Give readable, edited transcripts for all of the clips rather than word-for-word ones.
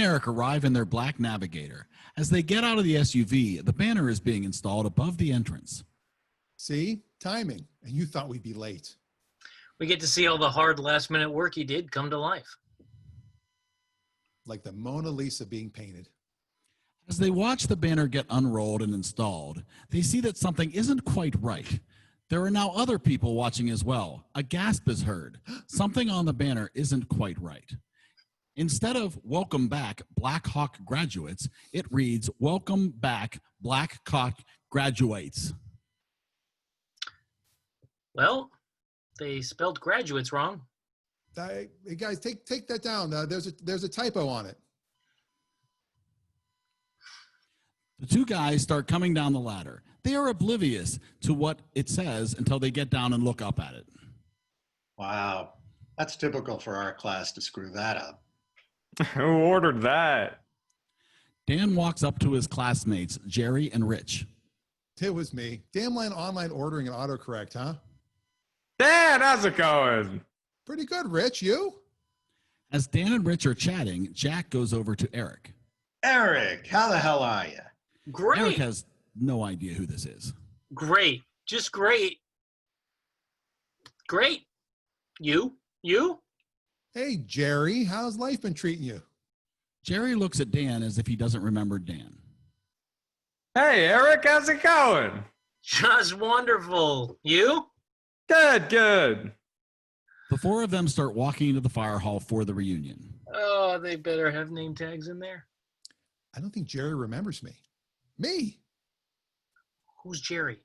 Eric arrive in their black Navigator. As they get out of the SUV, the banner is being installed above the entrance. See? Timing. And you thought we'd be late. We get to see all the hard last-minute work he did come to life. Like the Mona Lisa being painted. As they watch the banner get unrolled and installed, they see that something isn't quite right. There are now other people watching as well. A gasp is heard. Something on the banner isn't quite right. Instead of "Welcome back, Black Hawk graduates," it reads "Welcome back, Black Hawk graduates." Well, they spelled graduates wrong. Hey guys, take that down. There's a typo on it. The two guys start coming down the ladder. They are oblivious to what it says until they get down and look up at it. Wow, that's typical for our class to screw that up. Who ordered that? Dan walks up to his classmates, Jerry and Rich. It was me. Damn line online ordering and autocorrect, huh? Dan, how's it going? Pretty good, Rich. You? As Dan and Rich are chatting, Jack goes over to Eric. Eric, how the hell are you? Great. Eric has no idea who this is. Great. Just great. Great. You? Hey, Jerry, how's life been treating you? Jerry looks at Dan as if he doesn't remember Dan. Hey, Eric, how's it going? Just wonderful. You? Good. The four of them start walking into the fire hall for the reunion. Oh, they better have name tags in there. I don't think Jerry remembers me. Me? Who's Jerry?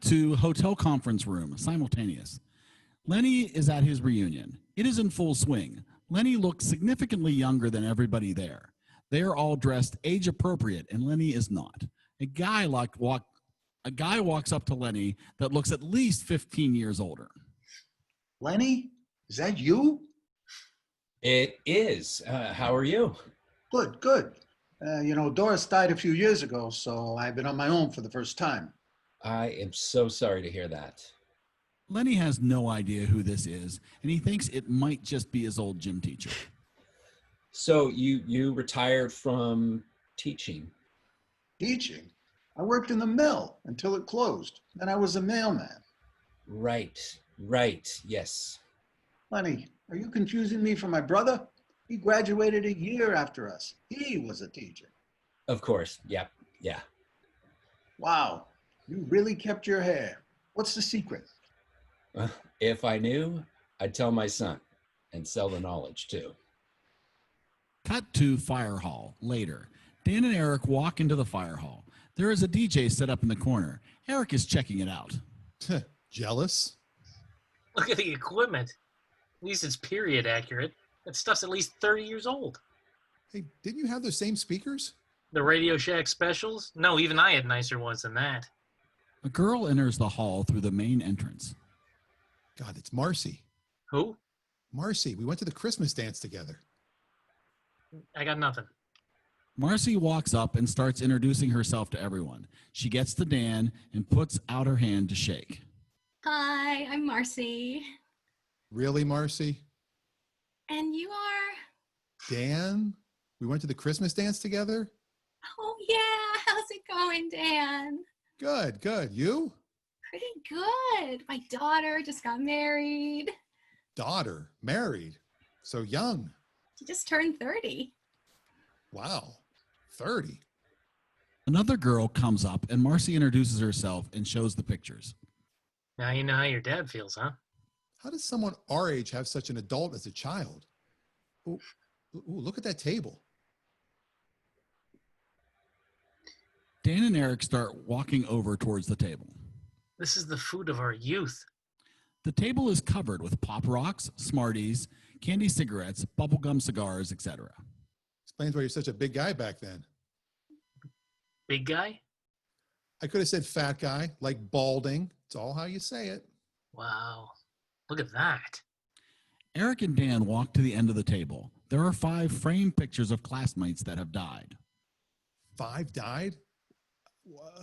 To hotel conference room, simultaneous. Lenny is at his reunion. It is in full swing. Lenny looks significantly younger than everybody there. They are all dressed age appropriate, and Lenny is not. A guy walks up to Lenny that looks at least 15 years older. Lenny, is that you? It is. How are you? Good. Doris died a few years ago, so I've been on my own for the first time. I am so sorry to hear that. Lenny has no idea who this is, and he thinks it might just be his old gym teacher. So you retired from teaching? Teaching? I worked in the mill until it closed. Then I was a mailman. Right. Yes. Lenny, are you confusing me for my brother? He graduated a year after us. He was a teacher. Of course. Yep. Yeah. Wow, you really kept your hair. What's the secret? If I knew, I'd tell my son and sell the knowledge too. Cut to fire hall. Later, Dan and Eric walk into the fire hall. There is a DJ set up in the corner. Eric is checking it out. Jealous? Look at the equipment. At least it's period accurate. That stuff's at least 30 years old. Hey, didn't you have those same speakers? The Radio Shack specials? No, even I had nicer ones than that. A girl enters the hall through the main entrance. God, it's Marcy. Who? Marcy, we went to the Christmas dance together. I got nothing. Marcy walks up and starts introducing herself to everyone. She gets to Dan and puts out her hand to shake. Hi, I'm Marcy. Really, Marcy? And you are? Dan? We went to the Christmas dance together? Oh, yeah. How's it going, Dan? Good. You? Pretty good. My daughter just got married. Daughter? Married? So young. She just turned 30. Wow. 30. Another girl comes up and Marcy introduces herself and shows the pictures. Now you know how your dad feels, huh? How does someone our age have such an adult as a child? Ooh, look at that table. Dan and Eric start walking over towards the table. This is the food of our youth. The table is covered with Pop Rocks, Smarties, candy cigarettes, bubblegum cigars, etc. Explains why you're such a big guy back then. Big guy? I could have said fat guy, like balding. It's all how you say it. Wow. Look at that. Eric and Dan walk to the end of the table. There are 5 framed pictures of classmates that have died. 5 died?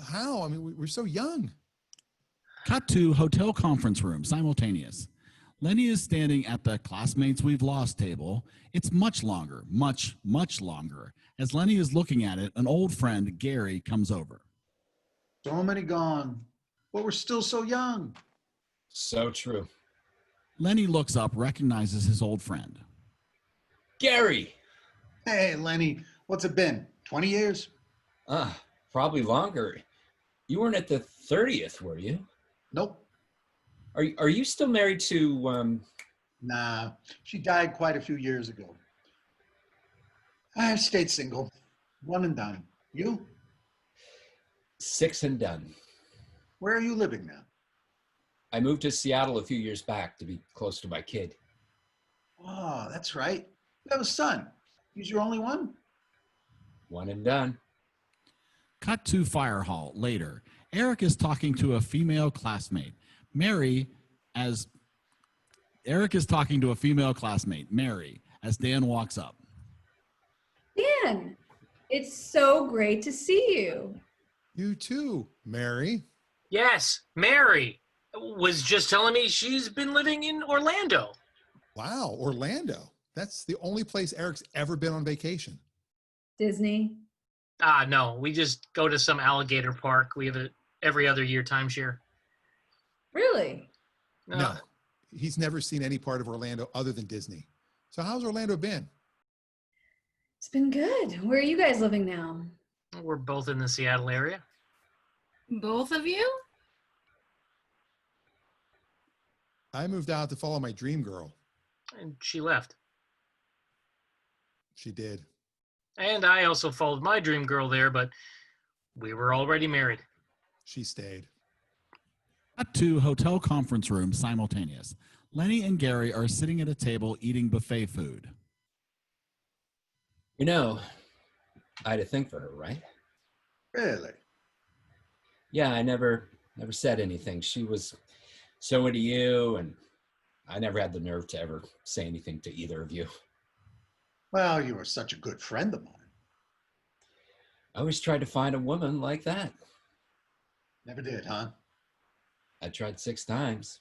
How? I mean, we're so young. Cut to hotel conference room, simultaneous. Lenny is standing at the Classmates We've Lost table. It's much longer, much, much longer. As Lenny is looking at it, an old friend, Gary, comes over. So many gone, but we're still so young. So true. Lenny looks up, recognizes his old friend. Gary! Hey, Lenny, what's it been? 20 years? Probably longer. You weren't at the 30th, were you? Nope. Are you still married to, Nah, she died quite a few years ago. I've stayed single. One and done. You? 6 and done? Where are you living now? I moved to Seattle a few years back to be close to my kid. Oh, that's right. You have a son. He's your only one? One and done. Cut to fire hall later. Eric is talking to a female classmate. Mary, as Dan walks up. Dan, it's so great to see you. You too, Mary. Yes, Mary was just telling me she's been living in Orlando. Wow, Orlando. That's the only place Eric's ever been on vacation. Disney. No, we just go to some alligator park. We have a every other year timeshare. Really? No, he's never seen any part of Orlando other than Disney. So how's Orlando been? It's been good. Where are you guys living now? We're both in the Seattle area. Both of you? I moved out to follow my dream girl. And she left. She did. And I also followed my dream girl there, but we were already married. She stayed. Cut to hotel conference room simultaneous. Lenny and Gary are sitting at a table eating buffet food. You know, I had a thing for her, right? Really? Yeah, I never said anything. She was so into you, and I never had the nerve to ever say anything to either of you. Well, you were such a good friend of mine. I always tried to find a woman like that. Never did, huh? I tried 6 times.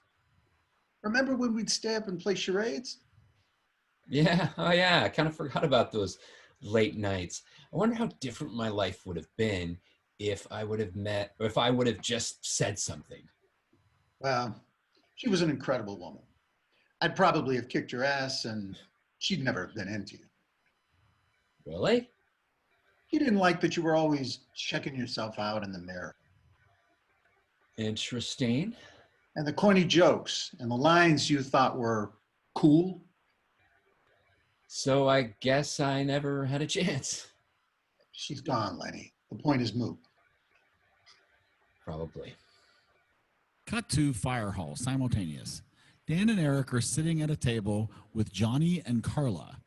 Remember when we'd stay up and play charades? Yeah, oh yeah, I kind of forgot about those late nights. I wonder how different my life would have been if I would have just said something. Well, she was an incredible woman. I'd probably have kicked her ass and she'd never have been into you. Really? He didn't like that you were always checking yourself out in the mirror. Interesting. And the corny jokes and the lines you thought were cool. So I guess I never had a chance. She's gone, Lenny. The point is moot. Probably. Cut to fire hall simultaneous. Dan and Eric are sitting at a table with Johnny and Carla,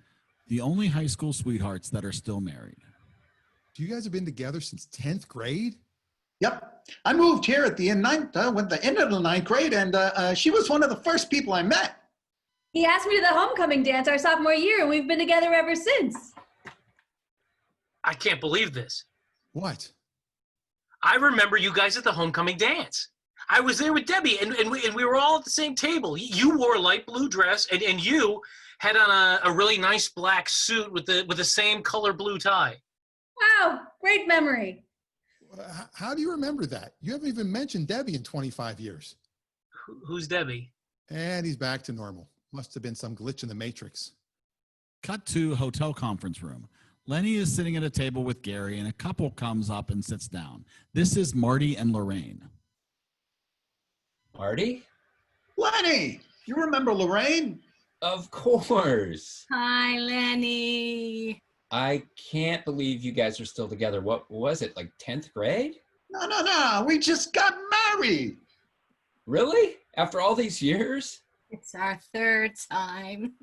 the only high school sweethearts that are still married. You guys have been together since 10th grade? Yep. I moved here at the end of the ninth grade, and she was one of the first people I met. He asked me to the homecoming dance our sophomore year, and we've been together ever since. I can't believe this. What? I remember you guys at the homecoming dance. I was there with Debbie, and we were all at the same table. You wore a light blue dress, and you had on a really nice black suit with the same color blue tie. Wow, great memory. How do you remember that? You haven't even mentioned Debbie in 25 years. Who's Debbie? And he's back to normal. Must have been some glitch in the matrix. Cut to hotel conference room. Lenny is sitting at a table with Gary, and a couple comes up and sits down. This is Marty and Lorraine. Marty? Lenny, you remember Lorraine? Of course. Hi, Lenny. I can't believe you guys are still together. What was it, like 10th grade? No. We just got married. Really? After all these years? It's our third time.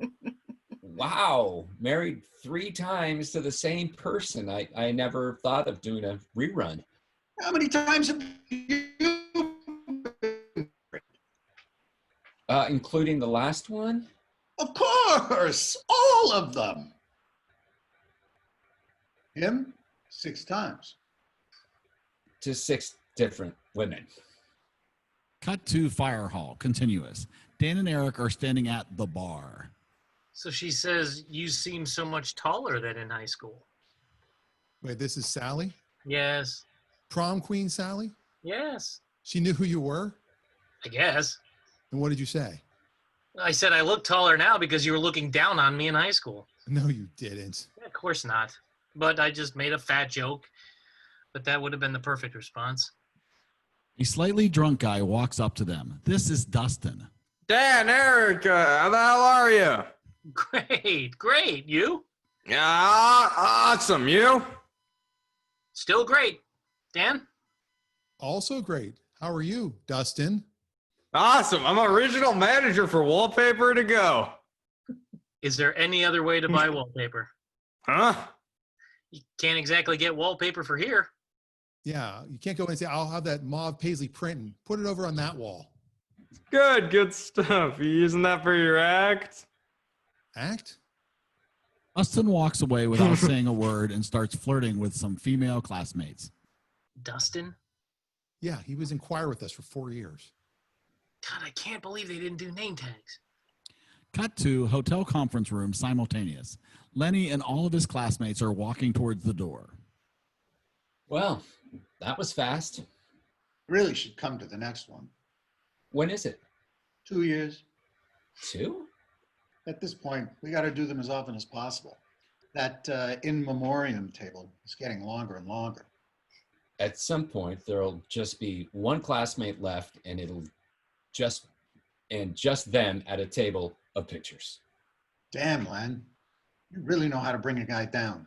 Wow. Married 3 times to the same person. I never thought of doing a rerun. How many times have you been married? Including the last one? Of course, all of them. Him, 6 times. To 6 different women. Cut to fire hall, continuous. Dan and Eric are standing at the bar. So she says, you seem so much taller than in high school. Wait, this is Sally? Yes. Prom queen Sally? Yes. She knew who you were? I guess. And what did you say? I said I look taller now because you were looking down on me in high school. No, you didn't. Yeah, of course not. But I just made a fat joke. But that would have been the perfect response. A slightly drunk guy walks up to them. This is Dustin. Dan, Eric, how the hell are you? Great, great. You? Yeah, awesome. You? Still great. Dan? Also great. How are you, Dustin? Awesome. I'm original manager for Wallpaper to Go. Is there any other way to buy wallpaper? Huh? You can't exactly get wallpaper for here. Yeah, you can't go in and say, I'll have that mauve paisley print and put it over on that wall. Good stuff. You using that for your act? Act? Dustin walks away without saying a word and starts flirting with some female classmates. Dustin? Yeah, he was in choir with us for 4 years. God, I can't believe they didn't do name tags. Cut to hotel conference room simultaneous. Lenny and all of his classmates are walking towards the door. Well, that was fast. Really should come to the next one. When is it? 2 years. 2? At this point, we got to do them as often as possible. That in memoriam table is getting longer and longer. At some point, there'll just be one classmate left, and it'll just them at a table of pictures. Damn, Len. You really know how to bring a guy down.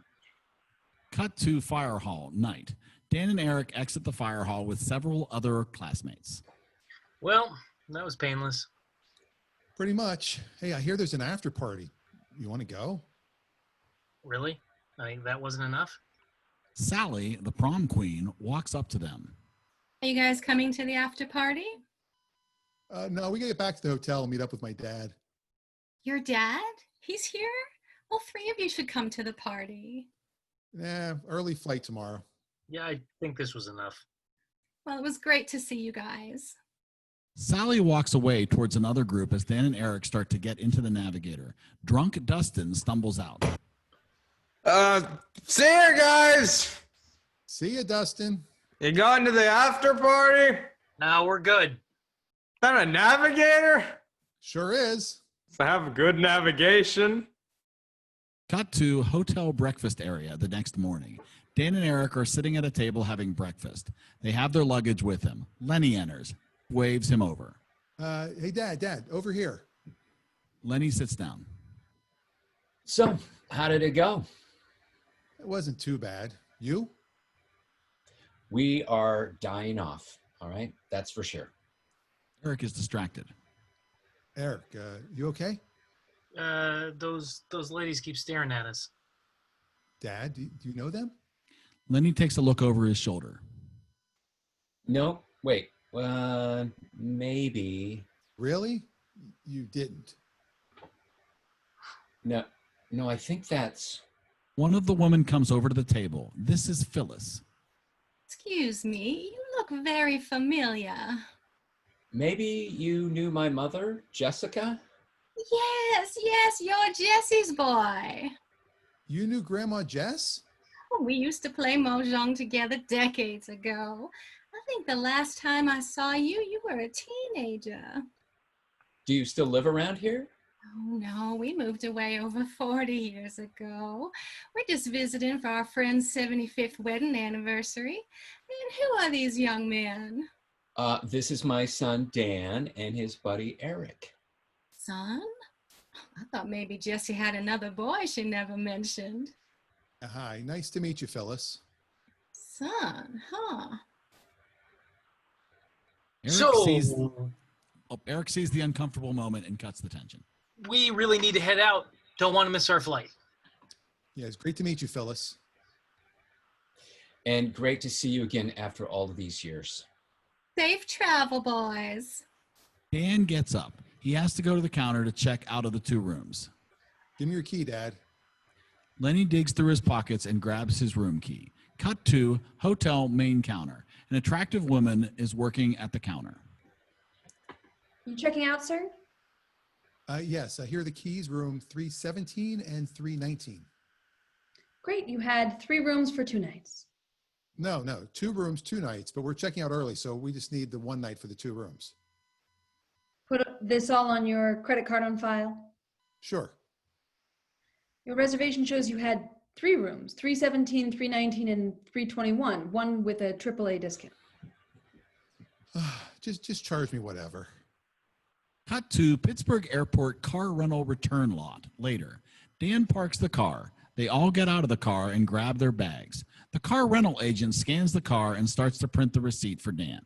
Cut to fire hall, night. Dan and Eric exit the fire hall with several other classmates. Well, that was painless. Pretty much. Hey, I hear there's an after party. You want to go? Really? I think that wasn't enough? Sally, the prom queen, walks up to them. Are you guys coming to the after party? No, we got to get back to the hotel and meet up with my dad. Your dad? He's here? All 3 of you should come to the party. Early flight tomorrow. Yeah, I think this was enough. Well, it was great to see you guys. Sally walks away towards another group as Dan and Eric start to get into the Navigator. Drunk Dustin stumbles out. See ya, guys. See you, Dustin. You going to the after party? No, we're good. I'm a navigator? Sure is. So have good navigation. Cut to hotel breakfast area the next morning. Dan and Eric are sitting at a table having breakfast. They have their luggage with them. Lenny enters, waves him over. Hey, Dad, over here. Lenny sits down. So, how did it go? It wasn't too bad. You? We are dying off, all right? That's for sure. Eric is distracted. Eric, you okay? Those ladies keep staring at us. Dad, do you know them? Lenny takes a look over his shoulder. No, wait. Maybe. Really? You didn't. No, I think that's... One of the women comes over to the table. This is Phyllis. Excuse me, you look very familiar. Maybe you knew my mother, Jessica? Yes, you're Jessie's boy. You knew Grandma Jess? We used to play Mahjong together decades ago. I think the last time I saw you, you were a teenager. Do you still live around here? Oh, no, we moved away over 40 years ago. We're just visiting for our friend's 75th wedding anniversary. And who are these young men? This is my son, Dan, and his buddy, Eric. Son? I thought maybe Jessie had another boy she never mentioned. Hi, nice to meet you, Phyllis. Son, huh? Eric sees the uncomfortable moment and cuts the tension. We really need to head out. Don't want to miss our flight. Yeah, it's great to meet you, Phyllis. And great to see you again after all of these years. Safe travel, boys. Dan gets up. He has to go to the counter to check out of the 2 rooms. Give me your key, Dad. Lenny digs through his pockets and grabs his room key. Cut to hotel main counter. An attractive woman is working at the counter. You checking out, sir? Yes, here are the keys, room 317 and 319. Great. You had 3 rooms for 2 nights. No, 2 rooms, 2 nights, but we're checking out early, so we just need the 1 night for the 2 rooms. Put this all on your credit card on file. Sure. Your reservation shows you had 3 rooms, 317, 319, and 321, one with a AAA discount. Just charge me whatever. Cut to Pittsburgh Airport car rental return lot. Later, Dan parks the car. They all get out of the car and grab their bags. The car rental agent scans the car and starts to print the receipt for Dan.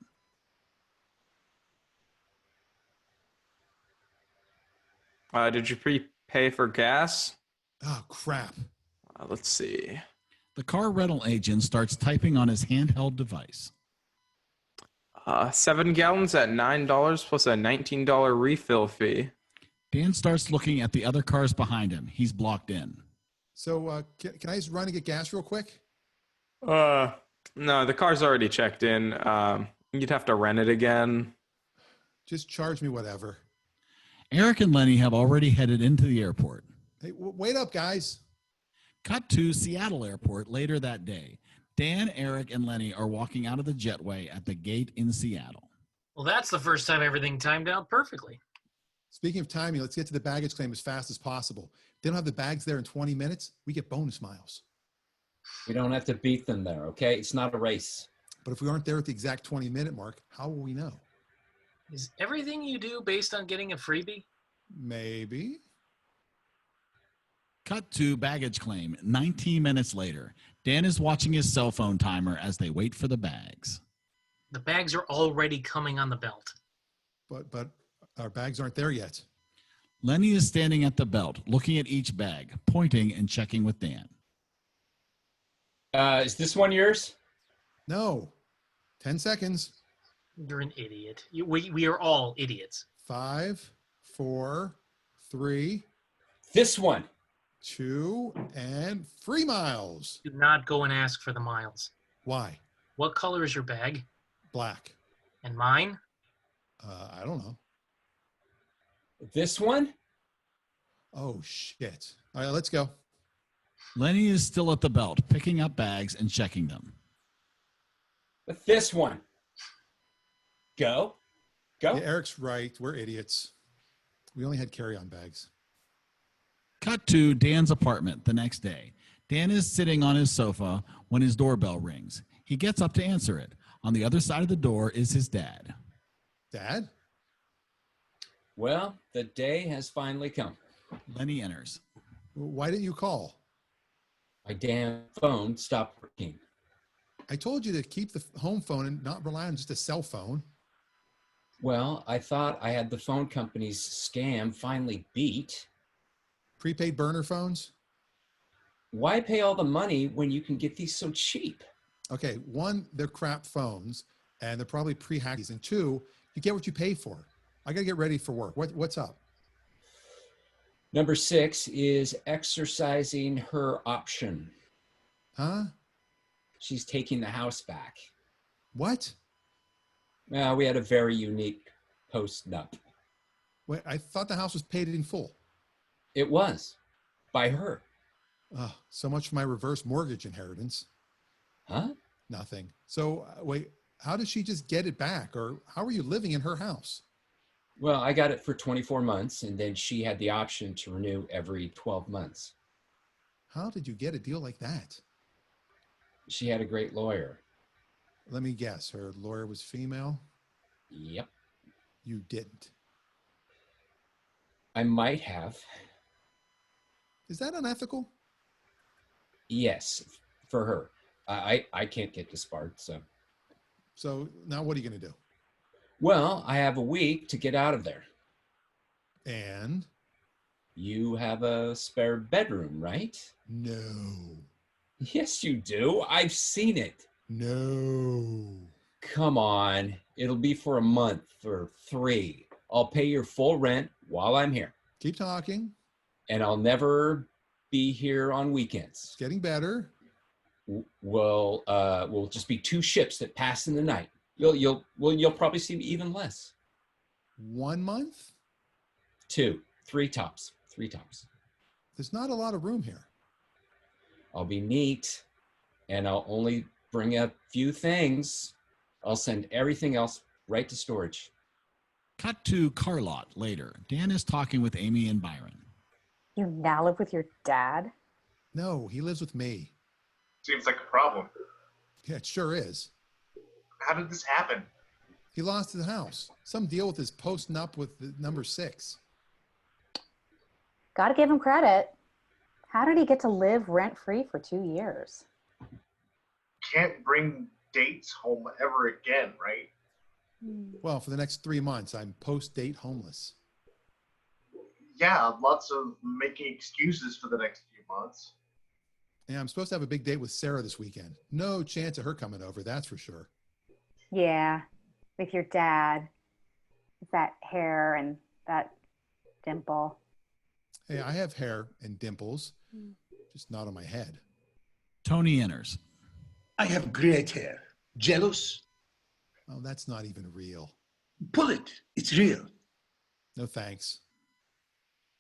Did you prepay for gas? Oh, crap. Let's see. The car rental agent starts typing on his handheld device. 7 gallons at $9 plus a $19 refill fee. Dan starts looking at the other cars behind him. He's blocked in. So can I just run and get gas real quick? No, the car's already checked in. You'd have to rent it again. Just charge me whatever. Eric and Lenny have already headed into the airport. Hey, wait up, guys. Cut to Seattle Airport later that day. Dan, Eric, and Lenny are walking out of the jetway at the gate in Seattle. Well, that's the first time everything timed out perfectly. Speaking of timing, let's get to the baggage claim as fast as possible. If they don't have the bags there in 20 minutes, we get bonus miles. We don't have to beat them there, okay? It's not a race. But if we aren't there at the exact 20-minute mark, how will we know? Is everything you do based on getting a freebie? Maybe. Cut to baggage claim 19 minutes later. Dan is watching his cell phone timer as they wait for the bags. The bags are already coming on the belt. But our bags aren't there yet. Lenny is standing at the belt, looking at each bag, pointing and checking with Dan. Is this one yours? No. 10 seconds. You're an idiot. We are all idiots. 5, 4, 3, This one. 2, and 3 miles. Do not go and ask for the miles. Why? What color is your bag? Black. And mine? I don't know. This one? Oh, shit. All right, let's go. Lenny is still at the belt, picking up bags and checking them. But this one. Go. Go. Yeah, Eric's right. We're idiots. We only had carry-on bags. Cut to Dan's apartment the next day. Dan is sitting on his sofa when his doorbell rings. He gets up to answer it. On the other side of the door is his dad. Dad? Well, the day has finally come. Lenny enters. Why didn't you call? My damn phone stopped working. I told you to keep the home phone and not rely on just a cell phone. Well, I thought I had the phone company's scam finally beat. Prepaid burner phones? Why pay all the money when you can get these so cheap? Okay, 1, they're crap phones, and they're probably pre-hacked. And 2, you get what you pay for. I got to get ready for work. What's up? Number 6 is exercising her option. Huh? She's taking the house back. What? Well, we had a very unique post-nup. Wait, I thought the house was paid in full. It was. By her. Oh, so much for my reverse mortgage inheritance. Huh? Nothing. So, wait, how did she just get it back? Or how are you living in her house? Well, I got it for 24 months, and then she had the option to renew every 12 months. How did you get a deal like that? She had a great lawyer. Let me guess. Her lawyer was female? Yep. You didn't. I might have. Is that unethical? Yes, for her. I can't get disbarred, so. So now what are you going to do? Well, I have a week to get out of there. And? You have a spare bedroom, right? No. Yes, you do. I've seen it. No. Come on. It'll be for a month or 3. I'll pay your full rent while I'm here. Keep talking. And I'll never be here on weekends. It's getting better. We'll just be 2 ships that pass in the night. You'll probably see me even less. 1 month? 2, Three tops. Three tops. There's not a lot of room here. I'll be neat, and I'll only bring a few things. I'll send everything else right to storage. Cut to Carlot later. Dan is talking with Amy and Byron. You now live with your dad? No, he lives with me. Seems like a problem. Yeah, it sure is. How did this happen? He lost his house. Some deal with his posting up with the number 6. Gotta give him credit. How did he get to live rent-free for 2 years? Can't bring dates home ever again, right? Well, for the next 3 months, I'm post-date homeless. Yeah, lots of making excuses for the next few months. Yeah, I'm supposed to have a big date with Sarah this weekend. No chance of her coming over, that's for sure. Yeah, with your dad. With that hair and that dimple. Hey, I have hair and dimples, just not on my head. Tony enters. I have great hair. Jealous? Oh, that's not even real. Pull it. It's real. No thanks.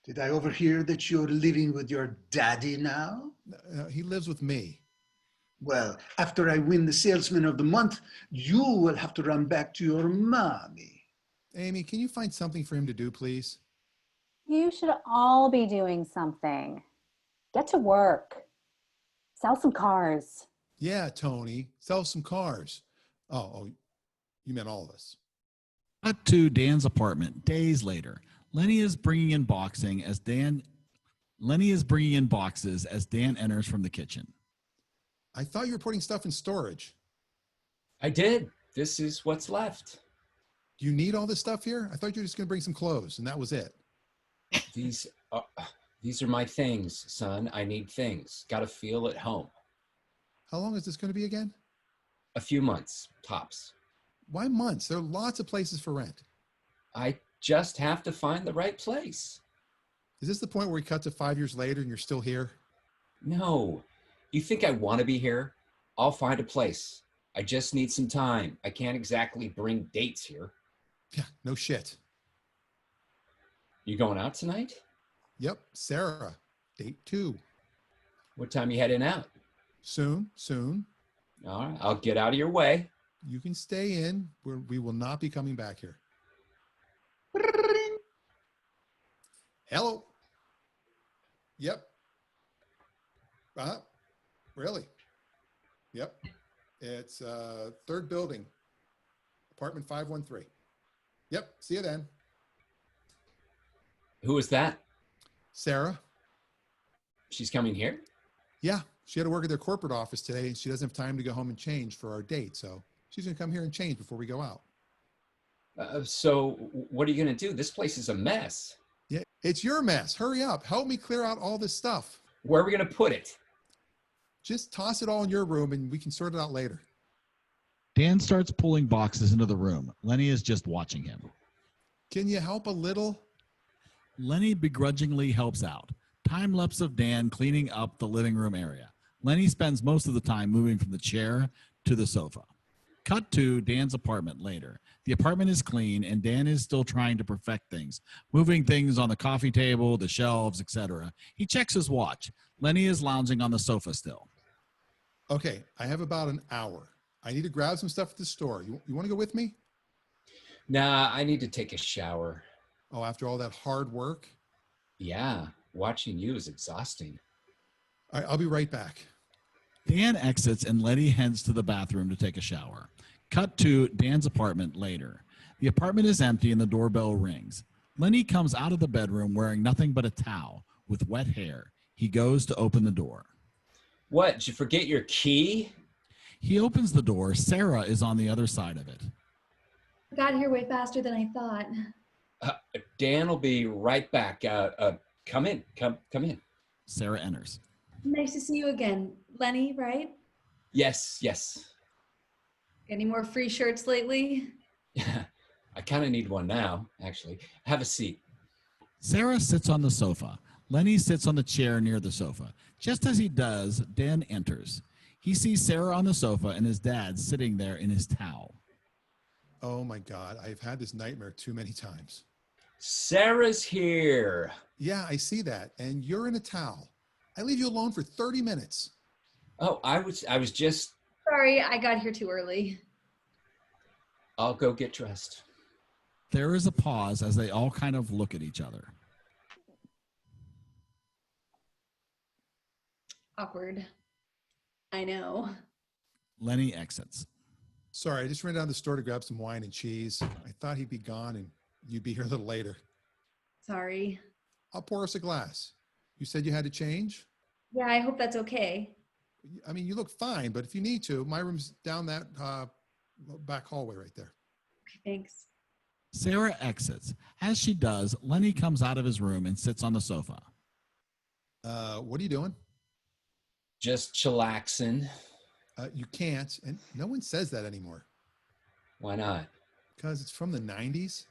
Did I overhear that you're living with your daddy now? He lives with me. Well, after I win the Salesman of the Month, you will have to run back to your mommy. Amy, can you find something for him to do, please? You should all be doing something. Get to work. Sell some cars. Yeah, Tony, sell some cars. Oh, you meant all of us. Cut to Dan's apartment days later. Lenny is bringing in boxes as Dan enters from the kitchen. I thought you were putting stuff in storage. I did. This is what's left. Do you need all this stuff here? I thought you were just going to bring some clothes, and that was it. These are my things, son. I need things. Got to feel at home. How long is this going to be again? A few months, tops. Why months? There are lots of places for rent. I just have to find the right place. Is this the point where we cut to 5 years later and you're still here? No. You think I want to be here? I'll find a place. I just need some time. I can't exactly bring dates here. Yeah, no shit. You going out tonight? Yep, Sarah. Date 2. What time you heading out? Soon. All right, I'll get out of your way. You can stay in. We will not be coming back here. Hello. Yep. Really? Yep. It's 3rd building, apartment 513. Yep. See you then. Who is that? Sarah. She's coming here? Yeah. She had to work at their corporate office today, and she doesn't have time to go home and change for our date. So she's going to come here and change before we go out. So what are you going to do? This place is a mess. Yeah, it's your mess. Hurry up. Help me clear out all this stuff. Where are we going to put it? Just toss it all in your room, and we can sort it out later. Dan starts pulling boxes into the room. Lenny is just watching him. Can you help a little? Lenny begrudgingly helps out. Time lapse of Dan cleaning up the living room area. Lenny spends most of the time moving from the chair to the sofa. Cut to Dan's apartment later. The apartment is clean and Dan is still trying to perfect things, moving things on the coffee table, the shelves, etc. He checks his watch. Lenny is lounging on the sofa still. Okay, I have about an hour. I need to grab some stuff at the store. You want to go with me? Nah, I need to take a shower. Oh, after all that hard work? Yeah, watching you is exhausting. All right, I'll be right back. Dan exits and Lenny heads to the bathroom to take a shower. Cut to Dan's apartment later. The apartment is empty and the doorbell rings. Lenny comes out of the bedroom wearing nothing but a towel with wet hair. He goes to open the door. What, did you forget your key? He opens the door. Sarah is on the other side of it. Got here way faster than I thought. Dan will be right back. Come in. Come in. Sarah enters. Nice to see you again. Lenny, right? Yes. Any more free shirts lately? I kind of need one now, actually. Have a seat. Sarah sits on the sofa. Lenny sits on the chair near the sofa. Just as he does, Dan enters. He sees Sarah on the sofa and his dad sitting there in his towel. Oh my God, I've had this nightmare too many times. Sarah's here. Yeah, I see that. And you're in a towel. I leave you alone for 30 minutes. Oh, I was just. Sorry, I got here too early. I'll go get dressed. There is a pause as they all kind of look at each other. Awkward. I know. Lenny exits. Sorry, I just ran down to the store to grab some wine and cheese. I thought he'd be gone and you'd be here a little later. Sorry. I'll pour us a glass. You said you had to change? Yeah, I hope that's okay. I mean, you look fine, but if you need to, my room's down that back hallway right there. Okay, thanks. Sarah exits. As she does, Lenny comes out of his room and sits on the sofa. What are you doing? Just chillaxing. You can't, and no one says that anymore. Why not? Because it's from the 90s.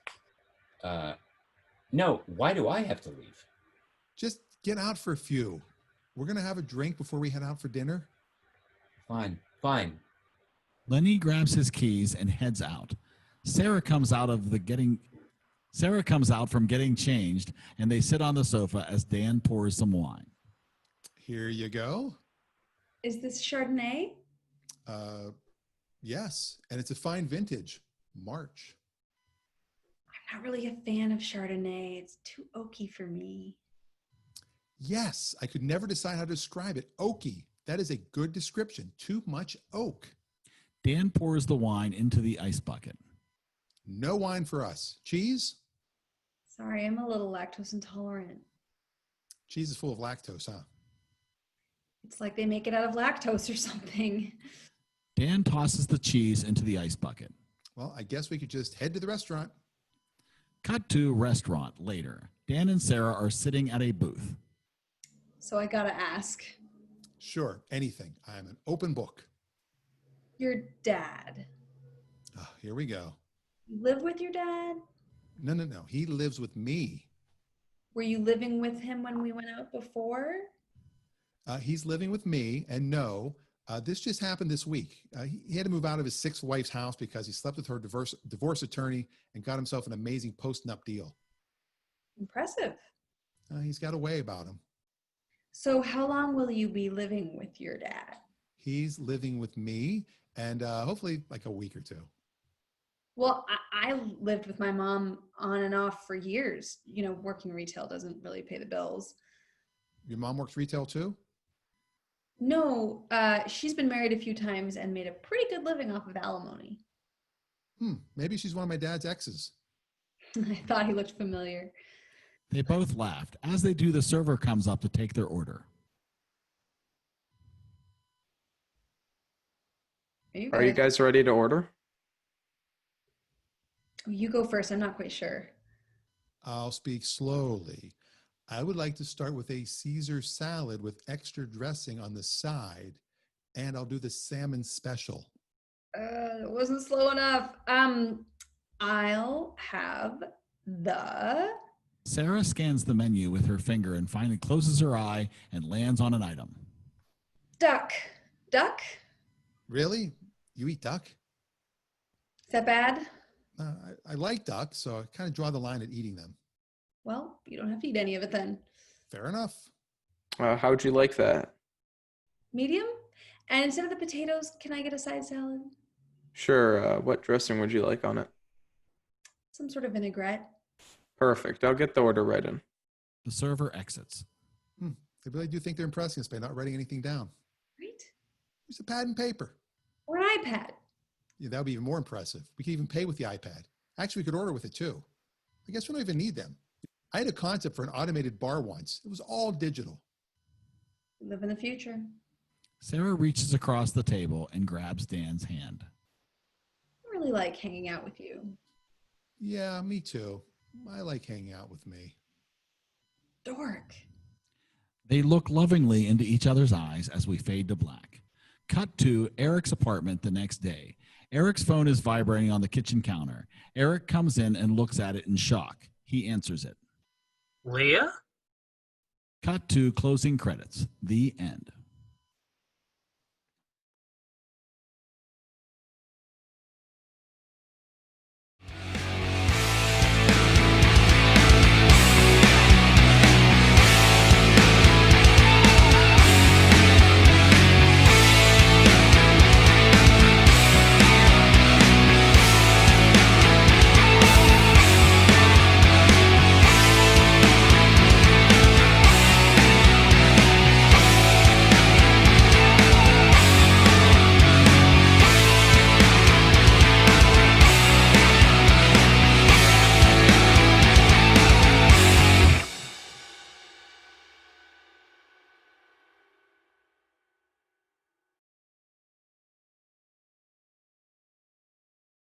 No, why do I have to leave? Just get out for a few. We're going to have a drink before we head out for dinner. Fine. Lenny grabs his keys and heads out. Sarah comes out from getting changed, and they sit on the sofa as Dan pours some wine. Here you go. Is this Chardonnay? Yes, and it's a fine vintage, March. I'm not really a fan of Chardonnay. It's too oaky for me. Yes, I could never decide how to describe it. Oaky. That is a good description. Too much oak. Dan pours the wine into the ice bucket. No wine for us. Cheese? Sorry, I'm a little lactose intolerant. Cheese is full of lactose, huh? It's like they make it out of lactose or something. Dan tosses the cheese into the ice bucket. Well, I guess we could just head to the restaurant. Cut to restaurant later. Dan and Sarah are sitting at a booth. So I gotta ask. Sure, anything. I'm an open book. Your dad. Oh, here we go. You live with your dad? No. He lives with me. Were you living with him when we went out before? He's living with me, and no, this just happened this week. He had to move out of his sixth wife's house because he slept with her divorce attorney and got himself an amazing post-nup deal. Impressive. He's got a way about him. So how long will you be living with your dad? He's living with me, and hopefully like a week or two. Well, I lived with my mom on and off for years. You know, working retail doesn't really pay the bills. Your mom works retail too? No, she's been married a few times and made a pretty good living off of alimony. Maybe she's one of my dad's exes. I thought he looked familiar. They both laughed. As they do, the server comes up to take their order. Are you guys ready to order? You go first. I'm not quite sure. I'll speak slowly. I would like to start with a Caesar salad with extra dressing on the side, and I'll do the salmon special. It wasn't slow enough. I'll have the... Sarah scans the menu with her finger and finally closes her eye and lands on an item. Duck. Duck? Really? You eat duck? Is that bad? I like duck, so I kind of draw the line at eating them. Well, you don't have to eat any of it then. Fair enough. How would you like that? Medium? And instead of the potatoes, can I get a side salad? Sure. What dressing would you like on it? Some sort of vinaigrette. Perfect. I'll get the order right in. The server exits. They really do think they're impressing us by not writing anything down. Right? Use a pad and paper. Or an iPad. Yeah, that would be even more impressive. We could even pay with the iPad. Actually, we could order with it too. I guess we don't even need them. I had a concept for an automated bar once. It was all digital. We live in the future. Sarah reaches across the table and grabs Dan's hand. I really like hanging out with you. Yeah, me too. I like hanging out with me. Dork. They look lovingly into each other's eyes as we fade to black. Cut to Eric's apartment the next day. Eric's phone is vibrating on the kitchen counter. Eric comes in and looks at it in shock. He answers it. Leah? Cut to closing credits. The end.